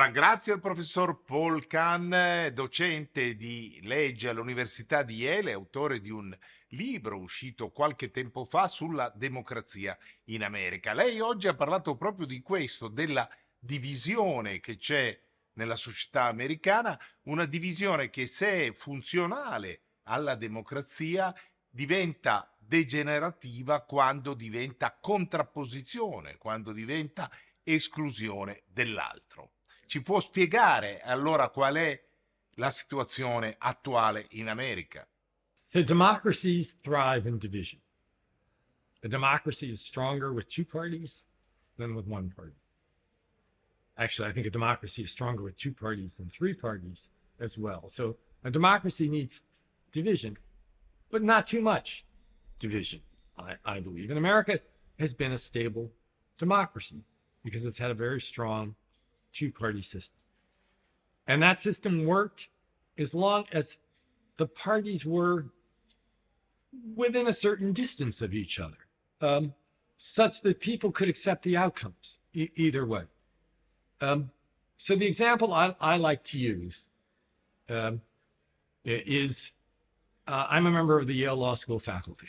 Allora, grazie al professor Paul Kahn, docente di legge all'Università di Yale, autore di un libro uscito qualche tempo fa sulla democrazia in America. Lei oggi ha parlato proprio di questo, della divisione che c'è nella società americana, una divisione che se è funzionale alla democrazia diventa degenerativa quando diventa contrapposizione, quando diventa esclusione dell'altro. Ci può spiegare allora qual è la situazione attuale in America? So democracies thrive in division. A democracy is stronger with two parties than with one party. Actually, I think a democracy is stronger with two parties than three parties as well. So a democracy needs division, but not too much division, I believe. And America has been a stable democracy because it's had a very strong two-party system. And that system worked as long as the parties were within a certain distance of each other, such that people could accept the outcomes either way. So the example I like to use is I'm a member of the Yale Law School faculty.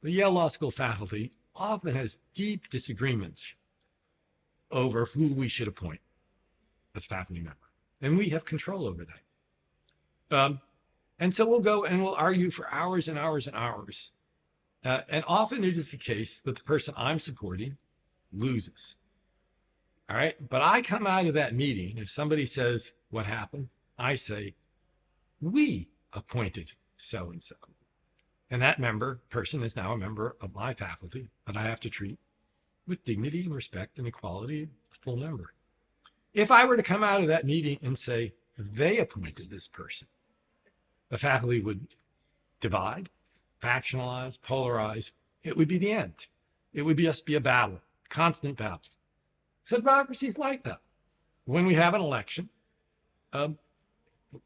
The Yale Law School faculty often has deep disagreements over who we should appoint as faculty member. And we have control over that. And so we'll go and we'll argue for hours and hours and hours. And often it is the case that the person I'm supporting loses. All right. But I come out of that meeting. If somebody says what happened, I say, we appointed so-and-so. And that person is now a member of my faculty that I have to treat with dignity and respect and equality as a full member. If I were to come out of that meeting and say, they appointed this person, the faculty would divide, factionalize, polarize. It would be the end. It would just be a battle, constant battle. So democracy is like that. When we have an election,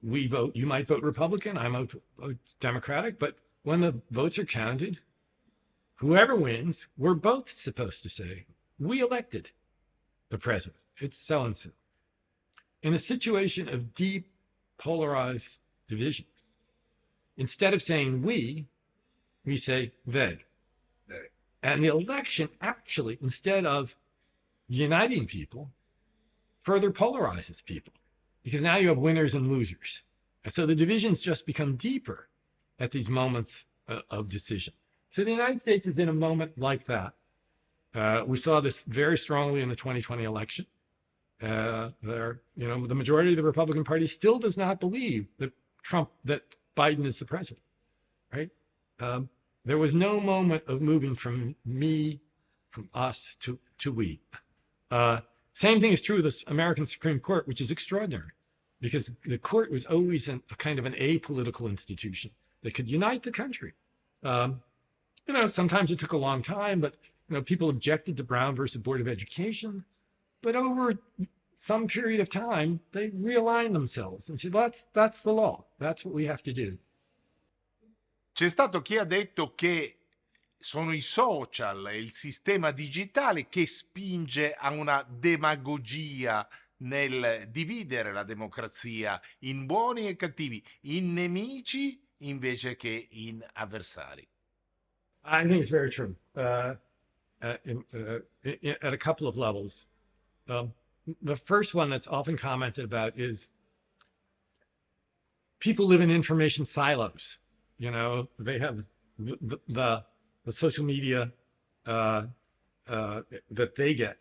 we vote. You might vote Republican, I might vote Democratic, but when the votes are counted, whoever wins, we're both supposed to say, we elected the president. It's so-and-so. In a situation of deep polarized division, instead of saying we say they. And the election actually, instead of uniting people, further polarizes people because now you have winners and losers. And so the divisions just become deeper at these moments of decision. So the United States is in a moment like that. We saw this very strongly in the 2020 election. The majority of the Republican Party still does not believe that Biden is the president, right? There was no moment of moving from us to we. Same thing is true of the American Supreme Court, which is extraordinary because the court was always a kind of an apolitical institution that could unite the country. Sometimes it took a long time, but people objected to Brown versus Board of Education. But over some period of time, they realigned themselves and said, that's the law. That's what we have to do. C'è stato chi ha detto che sono i social e il sistema digitale che spinge a una demagogia nel dividere la democrazia in buoni e cattivi, in nemici invece che in avversari. I think it's very true at a couple of levels. The first one that's often commented about is people live in information silos. They have the social media that they get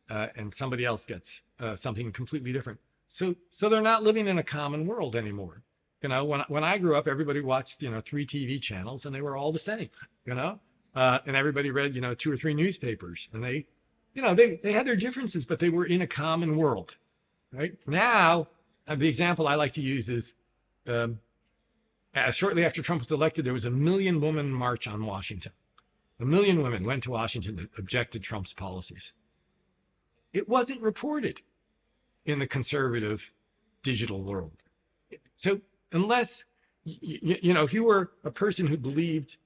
and somebody else gets something completely different. So they're not living in a common world anymore. When I grew up, everybody watched, 3 TV channels and they were all the same, and everybody read, 2 or 3 newspapers and they had their differences, but they were in a common world, right? Now, the example I like to use is shortly after Trump was elected, there was a 1 million woman march on Washington. 1 million women went to Washington that objected Trump's policies. It wasn't reported in the conservative digital world. So unless, if you were a person who believed,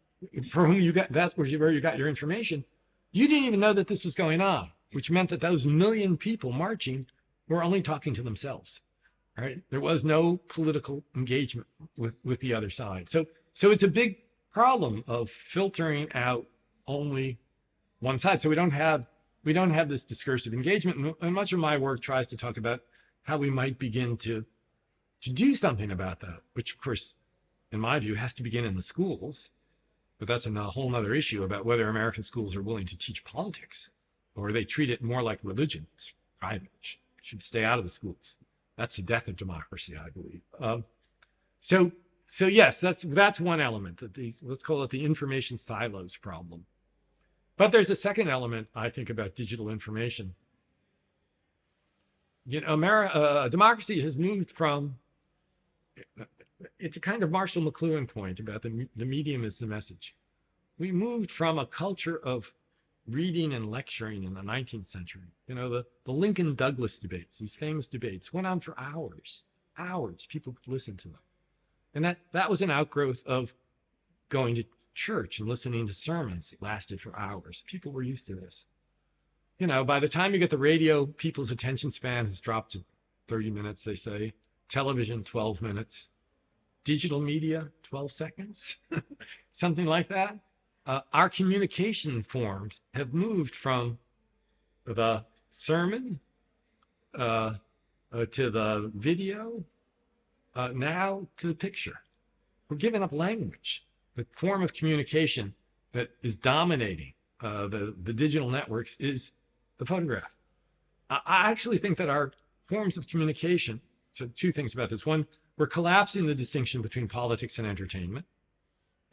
for whom that's where you got your information, you didn't even know that this was going on, which meant that those 1 million people marching were only talking to themselves. Right? There was no political engagement with the other side. So it's a big problem of filtering out only one side. So we don't have this discursive engagement. And much of my work tries to talk about how we might begin to do something about that, which of course, in my view, has to begin in the schools. But that's a whole other issue about whether American schools are willing to teach politics, or they treat it more like religion. It's private. It should stay out of the schools. That's the death of democracy, I believe. So yes, that's one element, that these, let's call it the information silos problem. But there's a second element, I think, about digital information. You know, democracy has moved from, it's a kind of Marshall McLuhan point about the medium is the message. We moved from a culture of reading and lecturing in the 19th century. You know, the Lincoln Douglas debates, these famous debates, went on for hours. People could listen to them. And that was an outgrowth of going to church and listening to sermons that lasted for hours. People were used to this. You know, by the time you get the radio, people's attention span has dropped to 30 minutes, they say. Television, 12 minutes. Digital media, 12 seconds, something like that. Our communication forms have moved from the sermon to the video, now to the picture. We're giving up language. The form of communication that is dominating the digital networks is the photograph. I actually think that our forms of communication, so two things about this. One, we're collapsing the distinction between politics and entertainment.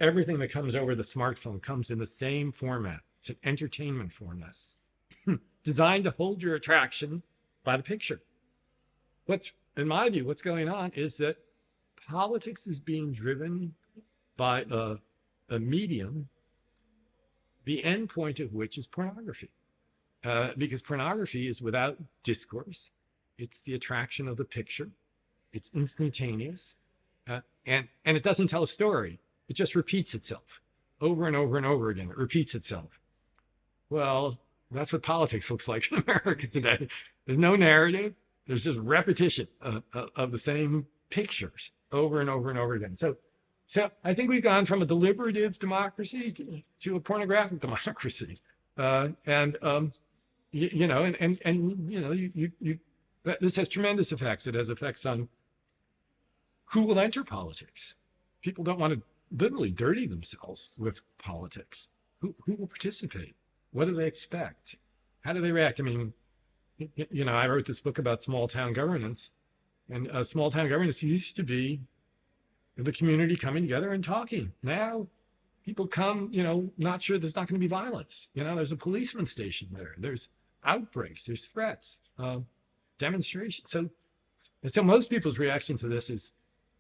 Everything that comes over the smartphone comes in the same format. It's an entertainment format designed to hold your attraction by the picture. In my view, what's going on is that politics is being driven by a medium, the end point of which is pornography. Because pornography is without discourse. It's the attraction of the picture. It's instantaneous. And it doesn't tell a story. It just repeats itself over and over and over again. It repeats itself. Well, that's what politics looks like in America today. There's no narrative. There's just repetition of the same pictures over and over and over again. So I think we've gone from a deliberative democracy to a pornographic democracy. This has tremendous effects. It has effects on who will enter politics. People don't want to literally dirty themselves with politics. Who will participate? What do they expect? How do they react? I mean, you know, I wrote this book about small town governance, and small town governance used to be the community coming together and talking. Now people come, you know, not sure there's not going to be violence. You know, there's a policeman stationed there. There's outbreaks, there's threats, demonstrations. So most people's reaction to this is,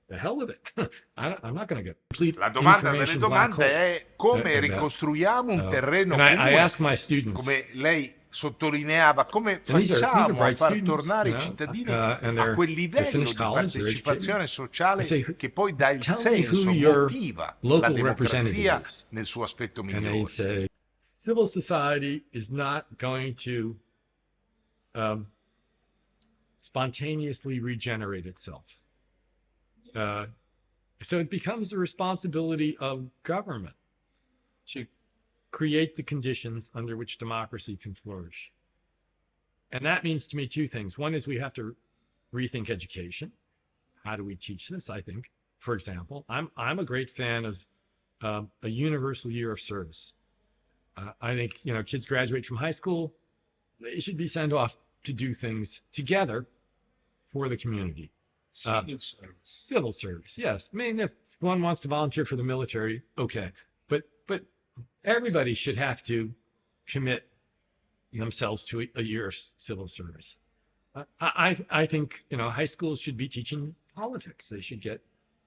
the hell with it. I'm not going to get complete La domanda delle information black domande hole. è come ricostruiamo un terreno And I comune, ask my students, come lei sottolineava, come and these are facciamo a bright far students, tornare you i know, cittadini and a quel they livello finish di college, they're partecipazione educated. sociale I say, che poi dà il tell me who senso, your motiva la local democrazia representative is. nel suo aspetto And they'd migliore. say, civil society is not going to spontaneously regenerate itself. So it becomes the responsibility of government to create the conditions under which democracy can flourish. And that means to me two things. One is we have to rethink education. How do we teach this? I think, for example, I'm a great fan of a universal year of service. I think, you know, kids graduate from high school, they should be sent off to do things together for the community. Civil service. Civil service, yes. I mean, if one wants to volunteer for the military, okay. But everybody should have to commit themselves to a year of civil service. I think, you know, high schools should be teaching politics. They should get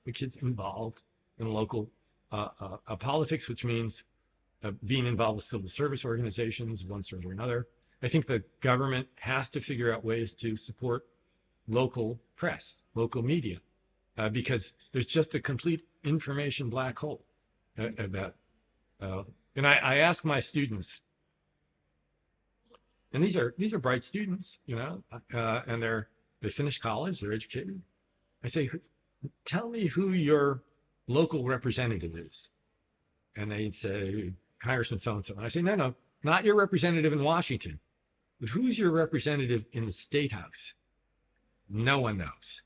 the kids involved in local politics, which means being involved with civil service organizations, one sort or another. I think the government has to figure out ways to support local press, local media, because there's just a complete information black hole about. And I ask my students, and these are bright students, you know, and they finish college, they're educated. I say, tell me who your local representative is, and they'd say Congressman so and so. And I say, no, not your representative in Washington, but who's your representative in the state house? No one knows.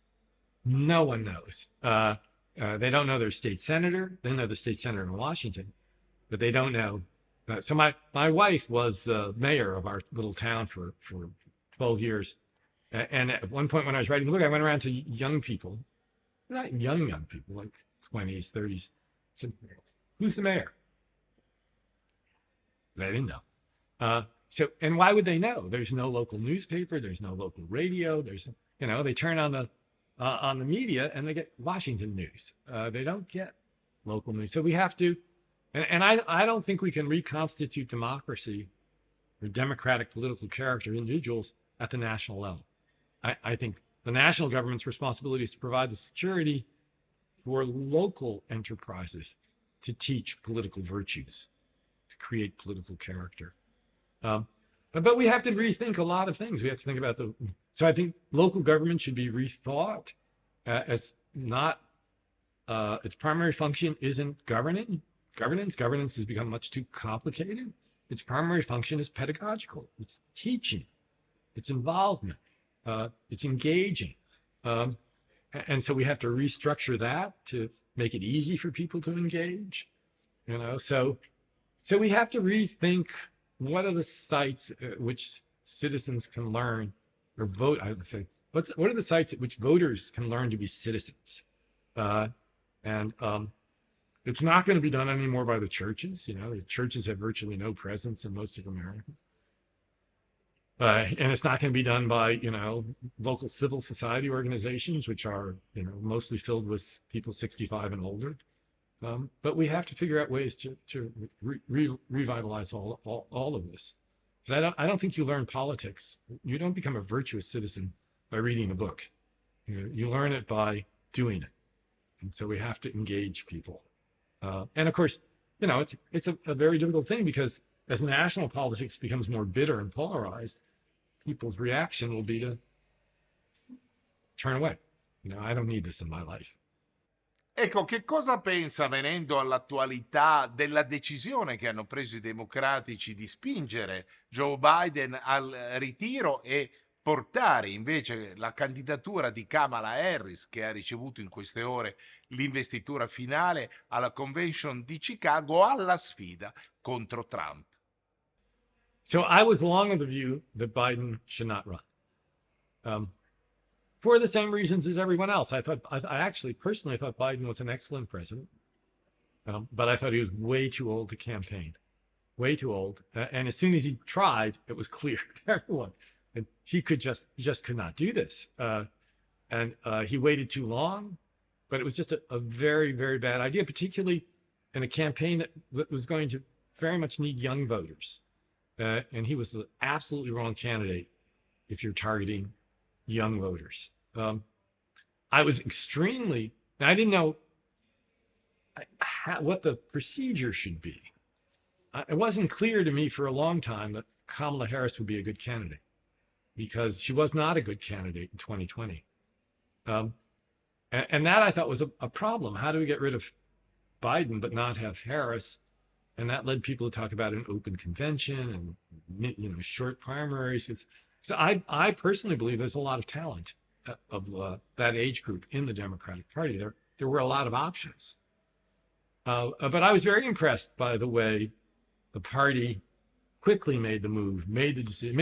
No one knows. They don't know their state senator. They know the state senator in Washington, but they don't know. So my wife was the mayor of our little town for 12 years. And at one point when I was writing the book, I went around to young people, not young people, like 20s, 30s. Said, who's the mayor? They didn't know. So, and why would they know? There's no local newspaper. There's no local radio. There's, you know, they turn on the media and they get Washington news. They don't get local news. So we have to, and I don't think we can reconstitute democracy or democratic political character of individuals at the national level. I think the national government's responsibility is to provide the security for local enterprises to teach political virtues, to create political character. But we have to rethink a lot of things. We have to think about so I think local government should be rethought as not, its primary function isn't governance. Governance has become much too complicated. Its primary function is pedagogical. It's teaching, it's involvement, it's engaging. And so we have to restructure that to make it easy for people to engage, you know? So we have to rethink what are the sites at which citizens can learn or vote. I would say, what are the sites at which voters can learn to be citizens? It's not going to be done anymore by the churches. You know, the churches have virtually no presence in most of America. And it's not going to be done by, you know, local civil society organizations, which are, you know, mostly filled with people 65 and older. But we have to figure out ways to revitalize all of this. Because I don't think you learn politics. You don't become a virtuous citizen by reading a book. You learn it by doing it. And so we have to engage people. And of course, you know, it's a very difficult thing because as national politics becomes more bitter and polarized, people's reaction will be to turn away. You know, I don't need this in my life. Ecco, che cosa pensa, venendo all'attualità, della decisione che hanno preso i democratici di spingere Joe Biden al ritiro e portare invece la candidatura di Kamala Harris, che ha ricevuto in queste ore l'investitura finale alla convention di Chicago, alla sfida contro Trump? So I was long of the view that Biden should not run. For the same reasons as everyone else. I actually personally thought Biden was an excellent president, but I thought he was way too old to campaign, way too old. And as soon as he tried, it was clear to everyone that he just could not do this. And he waited too long, but it was just a very, very bad idea, particularly in a campaign that was going to very much need young voters. And he was the absolutely wrong candidate if you're targeting young voters. I was I didn't know what the procedure should be. It wasn't clear to me for a long time that Kamala Harris would be a good candidate because she was not a good candidate in 2020. And that I thought was a problem. How do we get rid of Biden but not have Harris? And that led people to talk about an open convention and, you know, short primaries. So I personally believe there's a lot of talent of that age group in the Democratic Party. There were a lot of options. But I was very impressed by the way the party quickly made the move, made the decision.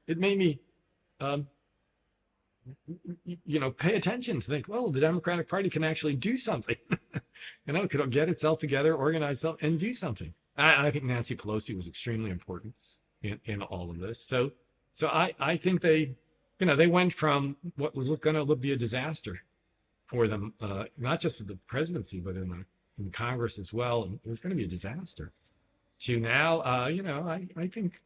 It made me, you know, pay attention to think, well, the Democratic Party can actually do something. You know, it could get itself together, organize itself, and do something. I think Nancy Pelosi was extremely important in all of this. So I think they went from what was going to be a disaster for them, not just in the presidency, but in Congress as well. And it was going to be a disaster. To now, you know, I think,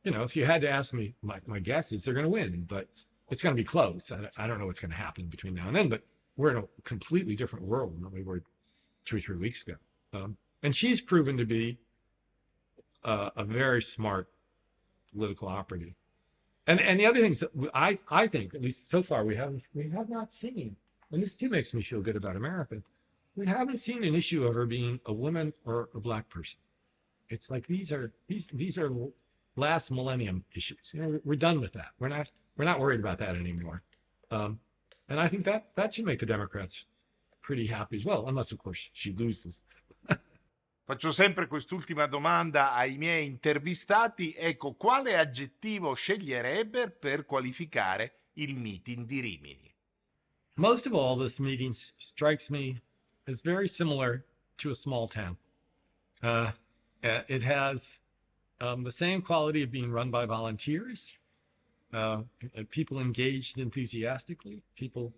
you know, if you had to ask me, my guess is they're going to win, but it's going to be close. I don't know what's going to happen between now and then, but we're in a completely different world than we were 2 or 3 weeks ago. And she's proven to be a very smart political operative. And the other things that I think, at least so far, we have not seen, and this too makes me feel good about America. We haven't seen an issue of her being a woman or a black person. It's like these are last millennium issues. You know, we're done with that. We're not worried about that anymore. And I think that should make the Democrats pretty happy as well, unless of course she loses. Faccio sempre quest'ultima domanda ai miei intervistati. Ecco, quale aggettivo sceglierebbe per qualificare il meeting di Rimini? Most of all, this meeting strikes me as very similar to a small town. It has the same quality of being run by volunteers, people engaged enthusiastically, people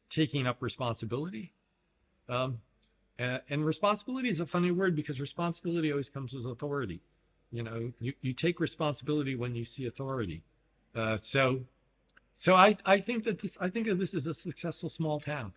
taking up responsibility. And responsibility is a funny word because responsibility always comes with authority. You know, you take responsibility when you see authority. So I think of this as a successful small town.